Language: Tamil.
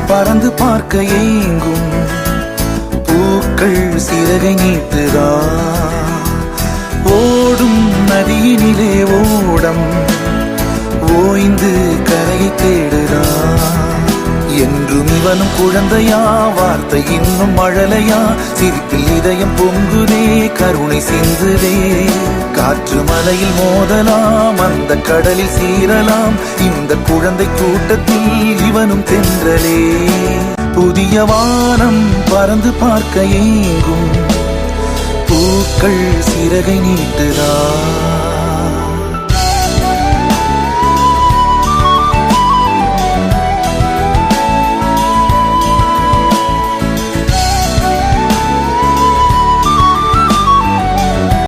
பறந்து பார்க்க ஏங்கும் பூக்கள் சிறகை நீட்டுதா ஓடும் நதியினிலே ஓடம் ஓய்ந்து கரையை தேடுதா என்றும் இவனும் குழந்தையா வார்த்தை இன்னும் மழலையா சிரிப்பில் இதயம் பொங்குதே கருணை சிந்துதே காற்று மலையில் மோதலாம் அந்த கடலில் சீரலாம் இந்த குழந்தை கூட்டத்தில் இவனும் தென்றலே புதிய வானம் பறந்து பார்க்க ஏங்கும் பூக்கள் சிறகை நீட்டுதா